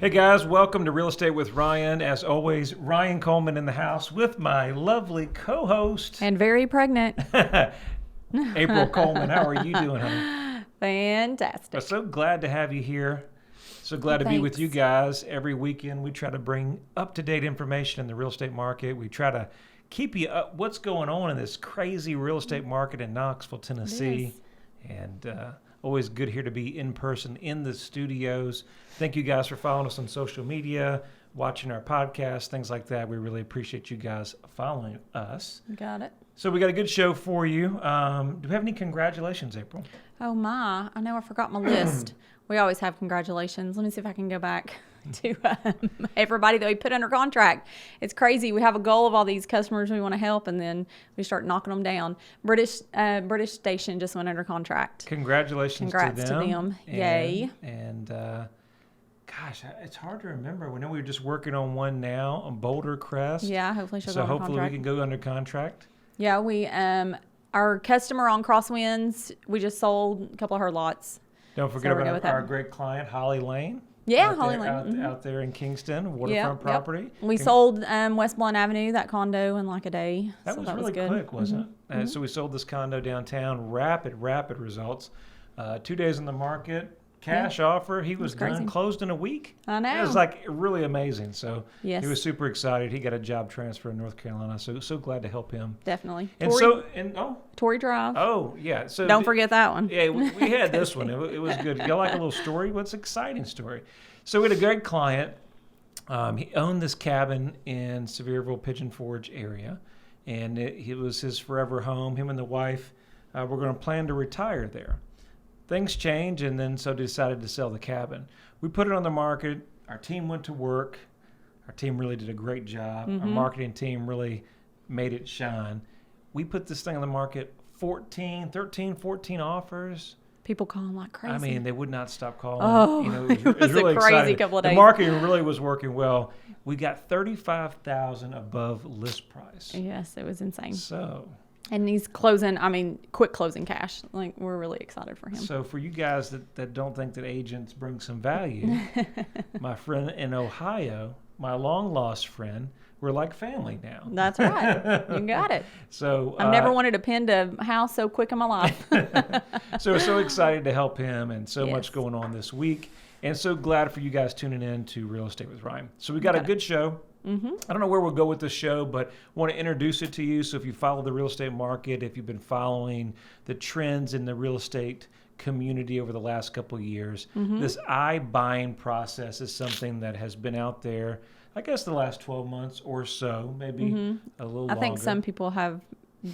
Hey guys, welcome to Real Estate with Ryan. As always, Ryan Coleman in the house with my lovely co-host. And very pregnant. April Coleman. How are you doing, honey? Fantastic. I'm so glad to have you here. So glad to be with you guys. Every weekend we try to bring up-to-date information in the real estate market. We try to keep you up what's going on in this crazy real estate market in Knoxville, Tennessee. And always good here to be in person in the studios. Thank you guys for following us on social media, watching our podcast, things like that. We really appreciate you guys following us. Got it. So we got a good show for you. Do we have any congratulations, April? Oh my, I know I forgot my list. We always have congratulations. Let me see if I can go back to everybody that we put under contract. It's crazy. We have a goal of all these customers we want to help, and then we start knocking them down. British Station just went under contract. Congratulations to them. Yay. And gosh, it's hard to remember. We know we were just working on one now on Boulder Crest. Yeah, hopefully she'll go under contract. So hopefully we can go under contract. Yeah, we our customer on Crosswinds, we just sold a couple of her lots. Don't forget about our great client, Holly Lane. Yeah, Holly Lane. Out there in Kingston, waterfront property. Yep. We sold West Blunt Avenue, that condo, in like a day. That was really quick, wasn't it? So we sold this condo downtown. Rapid results. 2 days in the market. Cash offer. He was done, closed in a week. I know. It was like really amazing. So yes. He was super excited. He got a job transfer in North Carolina. So glad to help him. Definitely. And Torrey Drive. Oh yeah. So don't forget that one. Yeah, we had this one. It was good. Y'all like a little story? What's an exciting story? So we had a great client. He owned this cabin in Sevierville, Pigeon Forge area, and it was his forever home. Him and the wife were going to plan to retire there. Things changed, and then so decided to sell the cabin. We put it on the market. Our team went to work. Our team really did a great job. Our marketing team really made it shine. We put this thing on the market, 13, 14 offers. People calling like crazy. I mean, they would not stop calling. Oh, it was really a crazy exciting. couple of days. The marketing really was working well. We got $35,000 above list price. Yes, it was insane. So... And he's closing, quick closing cash. Like, we're really excited for him. So for you guys that don't think that agents bring some value, my friend in Ohio, my long-lost friend, we're like family now. That's right. You got it. So I've never wanted to pin a house so quick in my life. So we're so excited to help him, and so much going on this week. And so glad for you guys tuning in to Real Estate with Ryan. So we got a good show. I don't know where we'll go with this show, but want to introduce it to you. So if you follow the real estate market, if you've been following the trends in the real estate community over the last couple of years, this iBuying process is something that has been out there, I guess, the last 12 months or so, maybe a little longer. I think some people have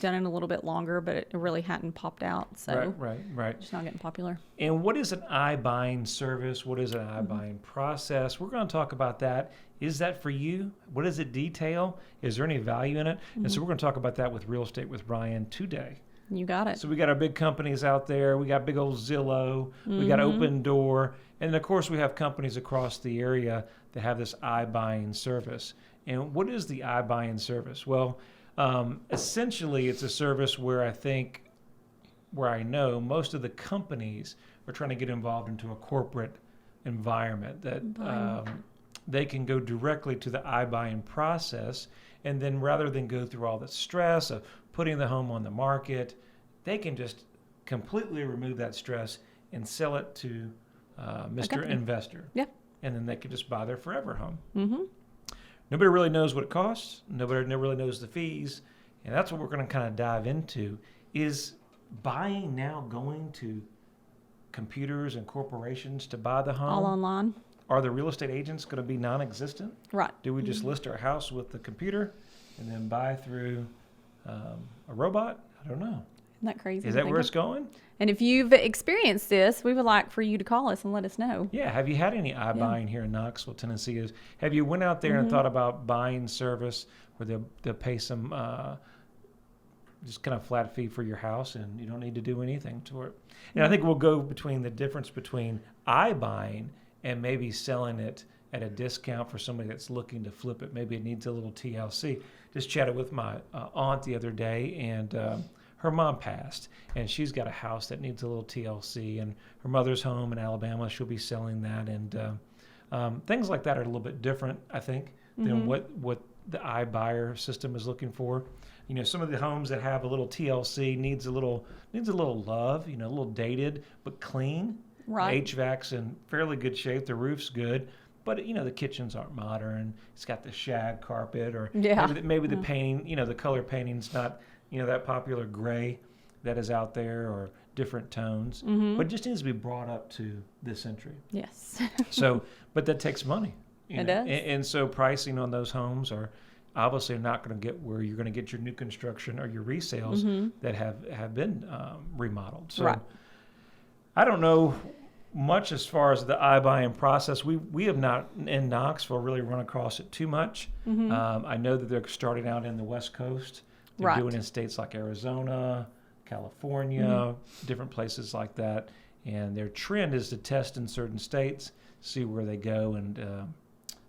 done it a little bit longer, but it really hadn't popped out. So right. It's not getting popular. And what is an iBuying service? What is an iBuying process? We're going to talk about that. Is that for you? What does it detail? Is there any value in it? And so we're going to talk about that with Real Estate with Ryan today. You got it. So we got our big companies out there. We got big old Zillow. We got Open Door. And of course we have companies across the area that have this iBuying service. And what is the iBuying service? Well, essentially it's a service where I know most of the companies are trying to get involved into a corporate environment that they can go directly to the iBuying process, and then rather than go through all the stress of putting the home on the market, they can just completely remove that stress and sell it to Mr. Investor. Yep. And then they can just buy their forever home. Nobody really knows what it costs. Nobody really knows the fees. And that's what we're going to kind of dive into. Is buying now going to computers and corporations to buy the home? All online. Are the real estate agents going to be non-existent? Right. Do we just list our house with the computer and then buy through a robot? I don't know. Isn't that crazy? Is that where it's going? And if you've experienced this, we would like for you to call us and let us know. Yeah. Have you had any iBuying here in Knoxville, Tennessee? Have you went out there and thought about buying service where they'll pay some just kind of flat fee for your house and you don't need to do anything to it? And I think we'll go between the difference between iBuying and maybe selling it at a discount for somebody that's looking to flip it. Maybe it needs a little TLC. Just chatted with my aunt the other day, and her mom passed, and she's got a house that needs a little TLC, and her mother's home in Alabama. She'll be selling that, and Things like that are a little bit different, I think, than what the iBuyer system is looking for. Some of the homes that have a little TLC needs a little love, a little dated but clean. Right. The HVAC's in fairly good shape. The roof's good, but the kitchens aren't modern. It's got the shag carpet, or maybe the painting, the color painting's not that popular gray that is out there, or different tones. But it just needs to be brought up to this century. Yes. But that takes money. It does. And so pricing on those homes are obviously not going to get where you're going to get your new construction or your resales that have been remodeled. So I don't know much as far as the iBuying process. We have not in Knoxville really run across it too much. I know that they're starting out in the West Coast. They're doing it in states like Arizona, California, different places like that. And their trend is to test in certain states, see where they go, and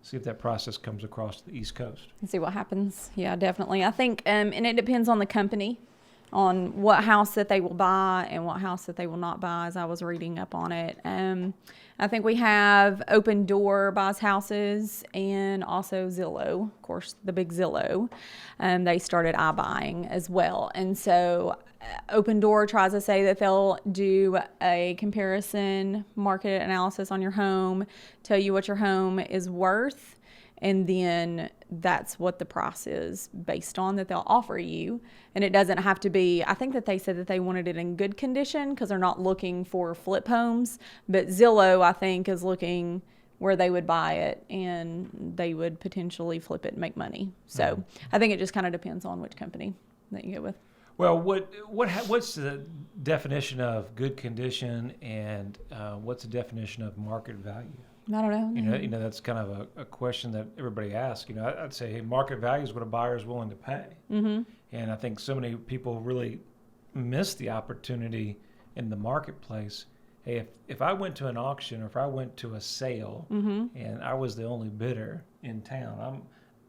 see if that process comes across the East Coast. And see what happens. Yeah, definitely. I think, and it depends on the company, on what house that they will buy and what house that they will not buy, as I was reading up on it. I think we have Open Door buys houses, and also Zillow, of course, the big Zillow. They started iBuying as well. And so Open Door tries to say that they'll do a comparison market analysis on your home, tell you what your home is worth, and then that's what the price is based on that they'll offer you. And it doesn't have to be, I think that they said that they wanted it in good condition because they're not looking for flip homes. But Zillow, I think, is looking where they would buy it and they would potentially flip it and make money. So I think it just kind of depends on which company that you go with. Well, what's the definition of good condition, and what's the definition of market value? I don't know. That's kind of a question that everybody asks. I'd say, hey, market value is what a buyer is willing to pay. And I think so many people really miss the opportunity in the marketplace. Hey, if I went to an auction, or if I went to a sale, and I was the only bidder in town,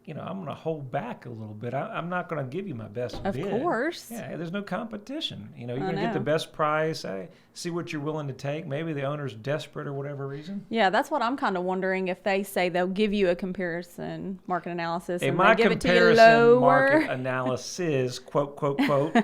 I'm going to hold back a little bit. I'm not going to give you my best bid. Of course. Yeah, there's no competition. You're going to get the best price. See what you're willing to take. Maybe the owner's desperate or whatever reason. Yeah, that's what I'm kind of wondering, if they say they'll give you a comparison market analysis Hey, and my they give it to you comparison lower. market analysis, quote, quote, quote,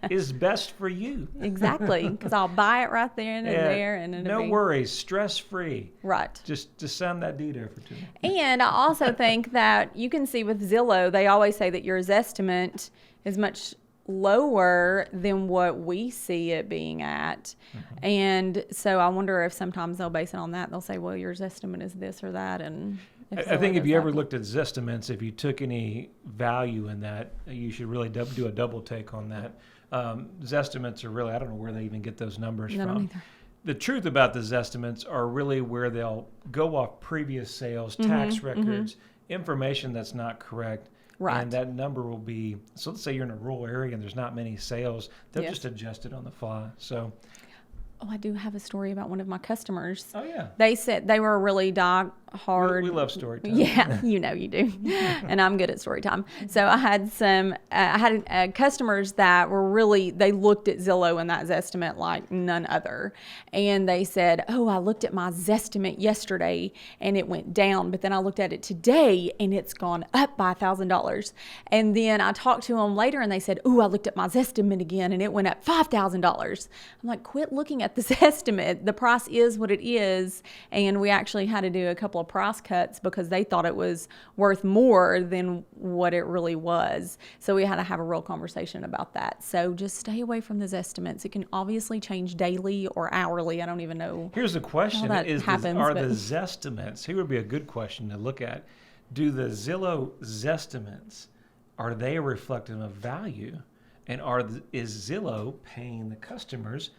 is best for you. Exactly, because I'll buy it right there and there. And no worries, stress-free. Right. Just send that deed over to me. And I also think that you can see with Zillow, they always say that your estimate is much lower than what we see it being at. And so I wonder if sometimes they'll base it on that. They'll say, well, your estimate is this or that. And I think if you ever looked at Zestimates, if you took any value in that, you should really do a double take on that. Zestimates are really, I don't know where they even get those numbers from. Don't either. The truth about the Zestimates are really where they'll go off previous sales, tax records, information that's not correct. Right. And that number will be, so let's say you're in a rural area and there's not many sales, they'll just adjust it on the fly. So, I do have a story about one of my customers. Oh, yeah. They said they were really hard. We love story time. Yeah, you do. And I'm good at story time. So I had customers that were really, they looked at Zillow and that Zestimate like none other. And they said, oh, I looked at my Zestimate yesterday and it went down, but then I looked at it today and it's gone up by $1,000. And then I talked to them later and they said, oh, I looked at my Zestimate again and it went up $5,000. I'm like, quit looking at this estimate. The price is what it is. And we actually had to do a couple of price cuts because they thought it was worth more than what it really was. So we had to have a real conversation about that. So just stay away from those estimates. It can obviously change daily or hourly. I don't even know. Here's the question: are the Zestimates? Here would be a good question to look at. Do the Zillow Zestimates, are they reflective of value, and is Zillow paying the customers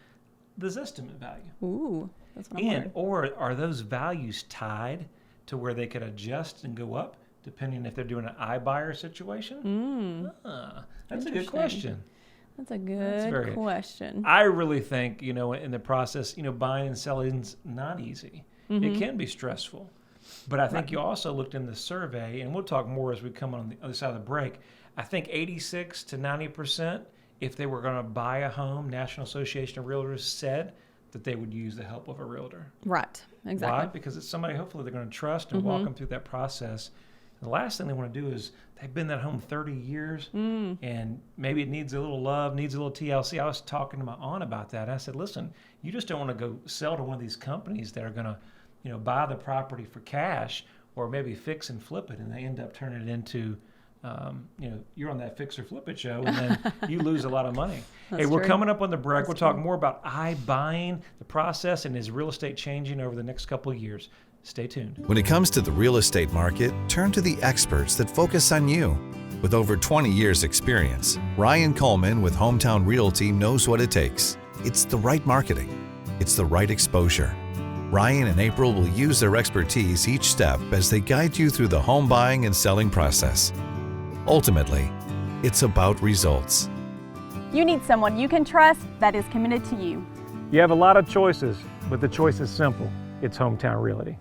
the Zestimate value? Ooh, that's what I'm wondering. Or are those values tied to where they could adjust and go up depending if they're doing an iBuyer situation? That's a good question. That's a good question. I really think, in the process, buying and selling's not easy. It can be stressful. But I think you also looked in the survey, and we'll talk more as we come on the other side of the break. I think 86 to 90%, if they were going to buy a home, National Association of Realtors said that they would use the help of a realtor. Right. exactly. Why? Because it's somebody hopefully they're going to trust and walk them through that process. The last thing they want to do is they've been in that home 30 years and maybe it needs a little love, needs a little TLC. I was talking to my aunt about that. I said, listen, you just don't want to go sell to one of these companies that are going to, buy the property for cash or maybe fix and flip it, and they end up turning it into, you're on that fix or flip it show, and then you lose a lot of money. Hey, we're coming up on the break. We'll talk more about iBuying, the process, and is real estate changing over the next couple of years. Stay tuned. When it comes to the real estate market, turn to the experts that focus on you. With over 20 years experience, Ryan Coleman with Hometown Realty knows what it takes. It's the right marketing. It's the right exposure. Ryan and April will use their expertise each step as they guide you through the home buying and selling process. Ultimately, it's about results. You need someone you can trust that is committed to you. You have a lot of choices, but the choice is simple. It's Hometown Realty.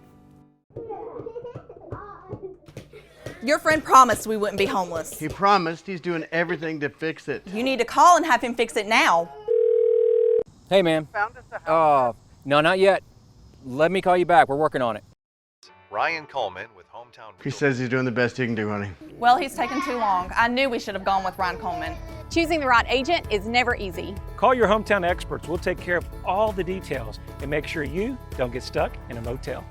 Your friend promised we wouldn't be homeless. He promised. He's doing everything to fix it. You need to call and have him fix it now. Hey, ma'am. Found us a house. No, not yet. Let me call you back. We're working on it. Ryan Coleman with Hometown Realty. He says he's doing the best he can do, honey. Well, he's taken too long. I knew we should have gone with Ryan Coleman. Choosing the right agent is never easy. Call your hometown experts. We'll take care of all the details and make sure you don't get stuck in a motel.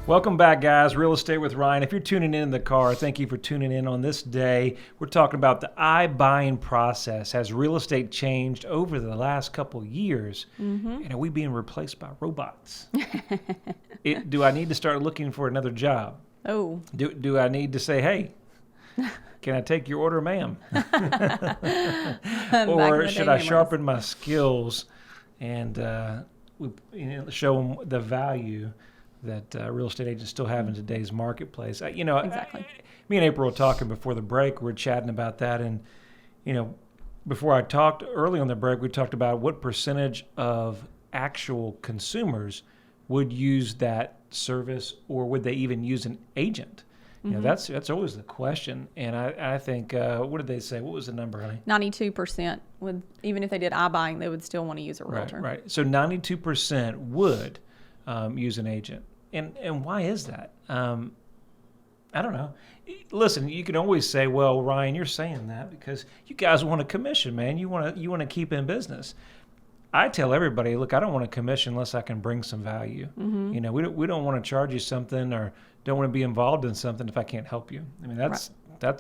Welcome back, guys. Real Estate with Ryan. If you're tuning in the car, thank you for tuning in on this day. We're talking about the iBuying process. Has real estate changed over the last couple of years? And are we being replaced by robots? Do I need to start looking for another job? Oh. Do I need to say, hey, can I take your order, ma'am? Or should I sharpen my skills and show them the value that real estate agents still have in today's marketplace? Exactly. Me and April were talking before the break. We were chatting about that. And, before I talked early on the break, we talked about what percentage of actual consumers would use that service, or would they even use an agent? That's always the question. And I think, what did they say? What was the number, honey? 92% would, even if they did iBuying, they would still want to use a realtor. Right. So 92% would use an agent. And why is that? I don't know. Listen, you can always say, well, Ryan, you're saying that because you guys want a commission, man. You want to keep in business. I tell everybody, look, I don't want a commission unless I can bring some value. We don't want to charge you something or don't want to be involved in something if I can't help you. I mean, that's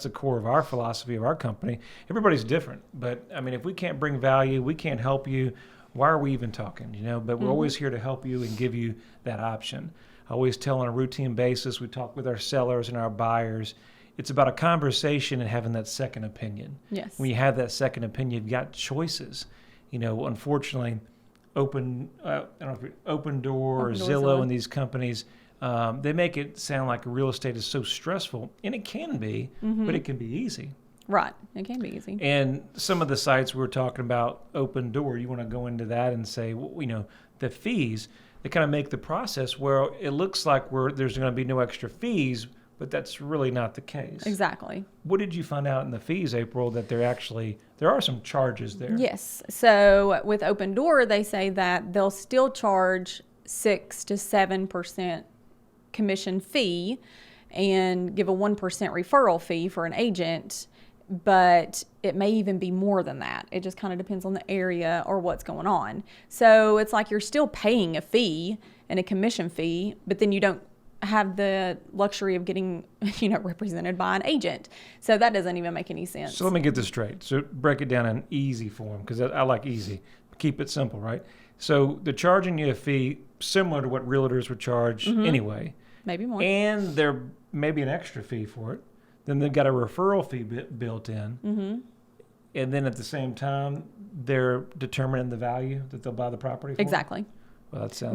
the core of our philosophy of our company. Everybody's different, but I mean, if we can't bring value, we can't help you, why are we even talking? But we're always here to help you and give you that option. I always tell on a routine basis, we talk with our sellers and our buyers. It's about a conversation and having that second opinion. Yes. When you have that second opinion, you've got choices. Unfortunately, Open Door or Zillow and these companies, they make it sound like real estate is so stressful, and it can be, but it can be easy. Right. It can be easy. And some of the sites we were talking about, Open Door, you want to go into that and say, the fees, they kind of make the process where it looks like there's going to be no extra fees, but that's really not the case. Exactly. What did you find out in the fees, April, that there are some charges there? Yes. So with Open Door, they say that they'll still charge 6 to 7% commission fee and give a 1% referral fee for an agent, but it may even be more than that. It just kind of depends on the area or what's going on. So it's like you're still paying a fee and a commission fee, but then you don't have the luxury of getting, represented by an agent. So that doesn't even make any sense. So let me get this straight. So break it down in easy form, because I like easy. Keep it simple, right? So they're charging you a fee similar to what realtors would charge anyway. Maybe more. And there may be an extra fee for it. Then they've got a referral fee built in. And then at the same time, they're determining the value that they'll buy the property for. Exactly. Well, that sounds...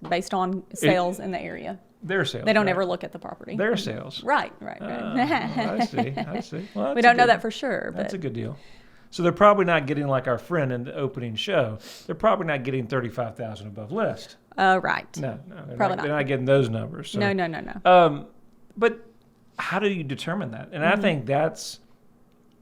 Based on sales in the area. Their sales. They don't right? ever look at the property. Their sales. Right. I see. Well, we don't know that for sure. That's a good deal. So they're probably not getting, like our friend in the opening show, they're probably not getting $35,000 above list. Right. No, probably they're not getting those numbers. So. No. But how do you determine that? And I think that's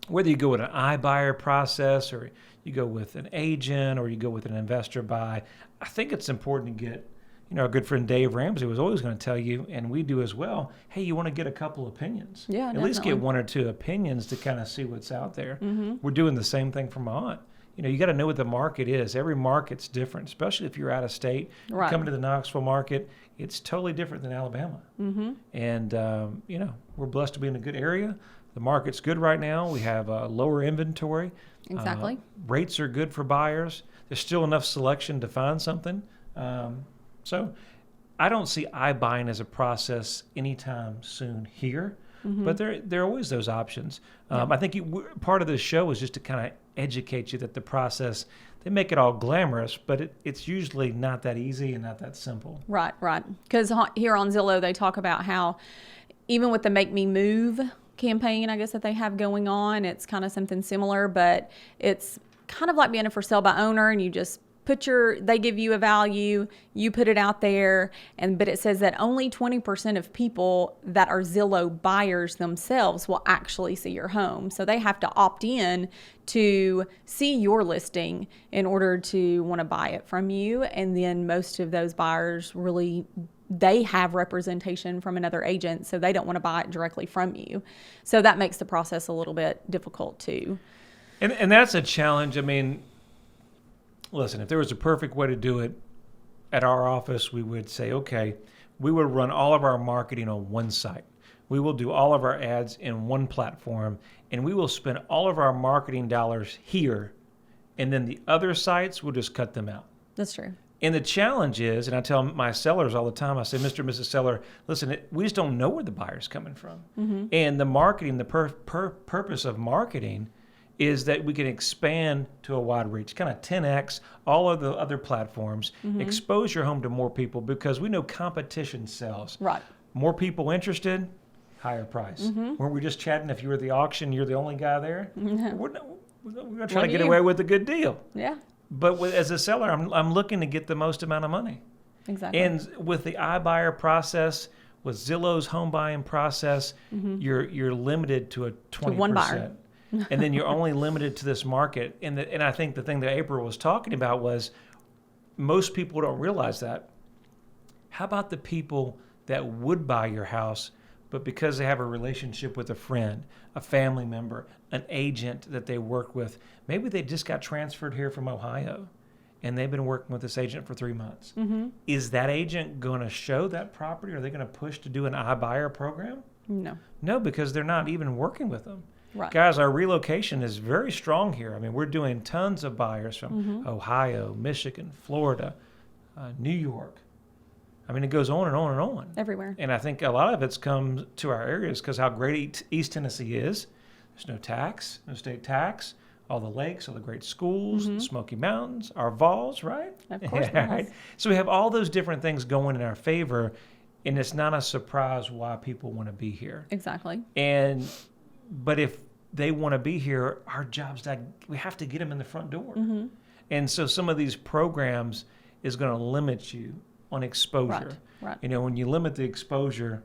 whether you go with an iBuyer process or you go with an agent or you go with an investor buy. I think it's important to get, our good friend Dave Ramsey was always going to tell you, and we do as well, hey, you want to get a couple opinions. Yeah, At least get definitely. one or two opinions to kind of see what's out there. We're doing the same thing for my aunt. You got to know what the market is. Every market's different, especially if you're out of state. Right. You come to the Knoxville market, it's totally different than Alabama. And, we're blessed to be in a good area. The market's good right now. We have lower inventory. Exactly. Rates are good for buyers. There's still enough selection to find something. So I don't see iBuying as a process anytime soon here, but there are always those options. I think part of this show is just to kind of educate you that the process, they make it all glamorous, but it's usually not that easy and not that simple. Right. Because here on Zillow, they talk about how even with the Make Me Move campaign, I guess, that they have going on, it's kind of something similar, but it's kind of like being a for sale by owner, and you just they give you a value, you put it out there, but it says that only 20% of people that are Zillow buyers themselves will actually see your home. So they have to opt in to see your listing in order to want to buy it from you. And then most of those buyers they have representation from another agent, so they don't want to buy it directly from you. So that makes the process a little bit difficult too. And that's a challenge. I mean, listen, if there was a perfect way to do it at our office, we would say, okay, we would run all of our marketing on one site. We will do all of our ads in one platform, and we will spend all of our marketing dollars here, and then the other sites, we'll just cut them out. That's true. And the challenge is, and I tell my sellers all the time, I say, Mr. and Mrs. Seller, listen, we just don't know where the buyer's coming from. And the marketing, the purpose of marketing is that we can expand to a wide reach, kind of 10x all of the other platforms, expose your home to more people, because we know competition sells. Right. More people interested, higher price. When we're just chatting, if you were at the auction, you're the only guy there, we're going to try to get away with a good deal. Yeah, But as a seller, I'm looking to get the most amount of money. exactly. And with the iBuyer process, with Zillow's home buying process, you're limited to a 20%. one buyer. And then you're only limited to this market. And I think the thing that April was talking about was most people don't realize that. How about the people that would buy your house, but because they have a relationship with a friend, a family member, an agent that they work with, maybe they just got transferred here from Ohio and they've been working with this agent for 3 months. Is that agent going to show that property? Are they going to push to do an iBuyer program? No, because they're not even working with them. Right. Guys, our relocation is very strong here. I mean, we're doing tons of buyers from Ohio, Michigan, Florida, New York. I mean, it goes on and on and on. Everywhere. And I think a lot of it's come to our areas because how great East Tennessee is. There's no tax, no state tax, all the lakes, all the great schools, the Smoky Mountains, our Vols, right? Of course, Yeah, Vols. right? So we have all those different things going in our favor, and it's not a surprise why people want to be here. Exactly. But if they want to be here, our job's that we have to get them in the front door. And so some of these programs is going to limit you on exposure. Right. When you limit the exposure,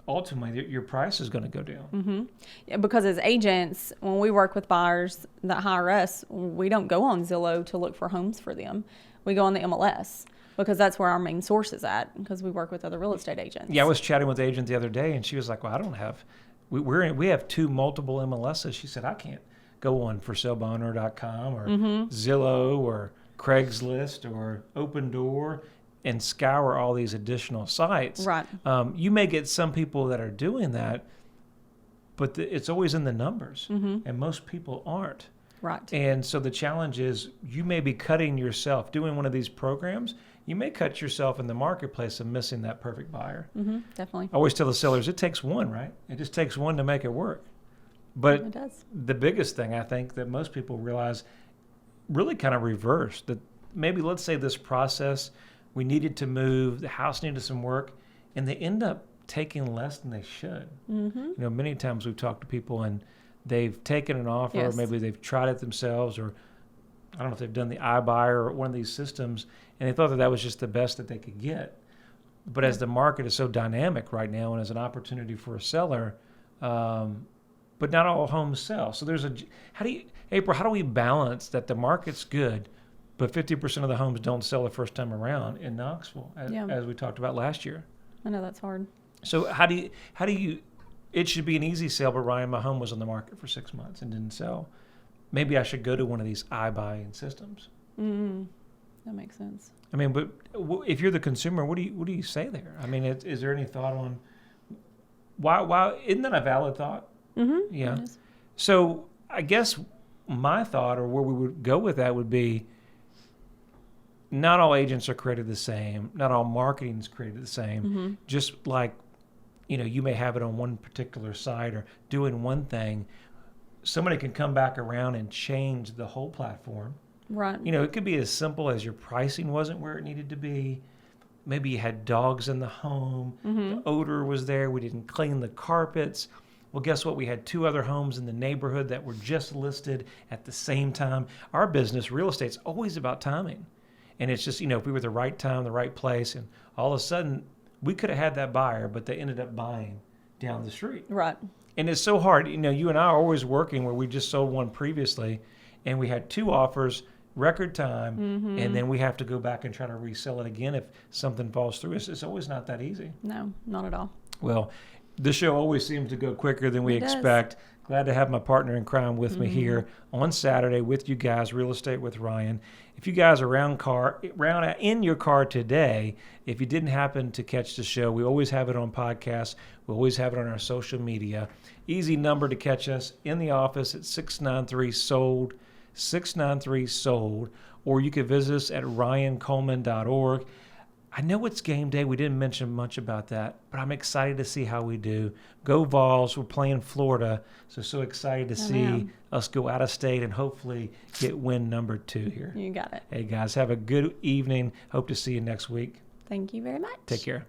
ultimately your price is going to go down. Yeah, because as agents, when we work with buyers that hire us, we don't go on Zillow to look for homes for them. We go on the MLS because that's where our main source is at, because we work with other real estate agents. Yeah, I was chatting with the agent the other day, and she was like, well, I don't have... We have two multiple MLSs. She said, I can't go on forsalebyowner.com or Zillow or Craigslist or Open Door and scour all these additional sites. Right. You may get some people that are doing that, but it's always in the numbers, and most people aren't. Right. And so the challenge is you may be cutting yourself. Doing one of these programs, you may cut yourself in the marketplace of missing that perfect buyer. Definitely. I always tell the sellers, it takes one, right? It just takes one to make it work. But It does. the biggest thing I think that most people realize really kind of reversed, that maybe let's say this process, we needed to move, the house needed some work, and they end up taking less than they should. Many times we've talked to people and they've taken an offer, or Yes. maybe they've tried it themselves, or I don't know if they've done the iBuyer or one of these systems, and they thought that was just the best that they could get. But as the market is so dynamic right now and as an opportunity for a seller, but not all homes sell. So there's April, how do we balance that the market's good, But 50% of the homes don't sell the first time around in Knoxville, as we talked about last year. I know that's hard. So how do you? It should be an easy sale, but Ryan, my home was on the market for 6 months and didn't sell. Maybe I should go to one of these iBuying systems. That makes sense. I mean, but if you're the consumer, what do you say there? I mean, is there any thought on why isn't that a valid thought? Mm-hmm. Yeah. So I guess my thought, or where we would go with that, would be not all agents are created the same. Not all marketing is created the same. Mm-hmm. Just like, you may have it on one particular site or doing one thing. Somebody can come back around and change the whole platform. Right. It could be as simple as your pricing wasn't where it needed to be. Maybe you had dogs in the home. The odor was there. We didn't clean the carpets. Well, guess what? We had 2 other homes in the neighborhood that were just listed at the same time. Our business, real estate's always about timing. And it's just, if we were at the right time, the right place, and all of a sudden we could have had that buyer, but they ended up buying down the street. Right. And it's so hard. You and I are always working where we just sold one previously, and we had 2 offers, record time, and then we have to go back and try to resell it again if something falls through. It's always not that easy. No, not at all. Well, the show always seems to go quicker than we It does. expect. Glad to have my partner in crime with me here on Saturday with you guys, Real Estate with Ryan. If you guys are in your car today, if you didn't happen to catch the show, we always have it on podcasts. We always have it on our social media. Easy number to catch us in the office at 693-SOLD, 693-SOLD, or you could visit us at ryancoleman.org. I know it's game day. We didn't mention much about that, but I'm excited to see how we do. Go Vols. We're playing Florida, so excited to see us go out of state and hopefully get win number 2 here. You got it. Hey, guys, have a good evening. Hope to see you next week. Thank you very much. Take care.